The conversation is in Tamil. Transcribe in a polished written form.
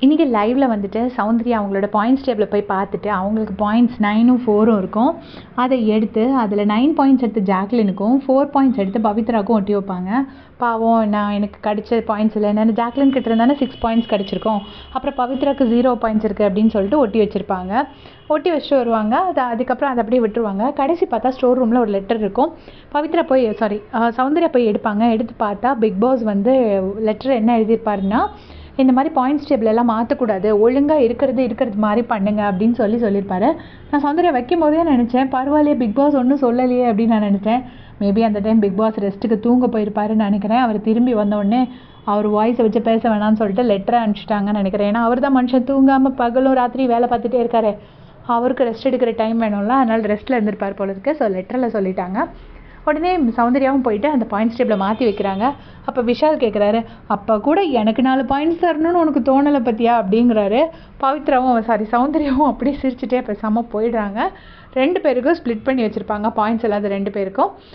இன்றைக்கி லைவில் வந்துட்டு சௌந்தர்யா அவங்களோட பாயிண்ட்ஸ் டேபிளை போய் பார்த்துட்டு அவங்களுக்கு பாயிண்ட்ஸ் 9ம் 4ம் இருக்கும். அதை எடுத்து அதில் 9 பாயிண்ட்ஸ் எடுத்து ஜாக்லினுக்கும் 4 பாயிண்ட்ஸ் எடுத்து பவித்ராவுக்கும் ஒட்டி வைப்பாங்க. பாவம், எனக்கு கிடைச்ச பாயிண்ட்ஸ் இல்லை, நான் ஜாக்லின் கிட்ட இருந்தானே 6 பாயிண்ட்ஸ் கிடச்சிருக்கோம், அப்புறம் பவித்ராவுக்கு 0 பாயிண்ட்ஸ் இருக்குது அப்படின்னு சொல்லிட்டு ஒட்டி வச்சுருப்பாங்க. ஒட்டி வச்சுட்டு வருவாங்க. அதுக்கப்புறம் அதை அப்படியே விட்டுருவாங்க. கடைசி பார்த்தா ஸ்டோர் ரூமில் ஒரு லெட்டர் இருக்கும். சௌந்தர்யா போய் எடுப்பாங்க. எடுத்து பார்த்தா பிக் பாஸ் வந்து லெட்டர் என்ன எழுதியிருப்பாருன்னா, இந்த மாதிரி பாயிண்ட்ஸ் டேபிள் எல்லாம் மாற்றக்கூடாது, ஒழுங்காக இருக்கிறது மாதிரி பண்ணுங்க அப்படின்னு சொல்லியிருப்பாரு. நான் சௌந்தர்யா வைக்கும் போதே நினச்சேன், பரவாயில்லையே பிக் பாஸ் ஒன்றும் சொல்லலையே அப்படின்னு நான் நினச்சேன். மேபி அந்த டைம் பிக் பாஸ் ரெஸ்ட்டுக்கு தூங்க போயிருப்பாருன்னு நினைக்கிறேன். அவர் திரும்பி வந்தோடனே அவர் வாய்ஸை வச்சு பேச வேணாம்னு சொல்லிட்டு லெட்டரை அனுப்பிச்சிட்டாங்கன்னு நினைக்கிறேன். ஏன்னா அவர் தான் மனுஷன் தூங்காமல் பகலும் ராத்திரி வேலை பார்த்துட்டே இருக்காரு. அவருக்கு ரெஸ்ட் எடுக்கிற டைம் வேணும்ல, அதனால் ரெஸ்ட்டில் இருந்திருப்பார் போல இருக்கு. ஸோ லெட்டரில் சொல்லிட்டாங்க. உடனே சௌந்தர்யாவும் போயிட்டு அந்த பாயிண்ட்ஸ் டேபிளை மாற்றி வைக்கிறாங்க. அப்போ விஷால் கேட்குறாரு, அப்போ கூட எனக்கு 4 பாயிண்ட்ஸ் தரணும்னு உனக்கு தோணலை பற்றியா அப்படிங்கிறாரு. சௌந்தர்யாவும் அப்படியே சிரிச்சுட்டே பேசாமல் போயிடுறாங்க. 2 பேருக்கும் ஸ்ப்ளிட் பண்ணி வச்சுருப்பாங்க பாயிண்ட்ஸ் எல்லாம். 2 பேருக்கும்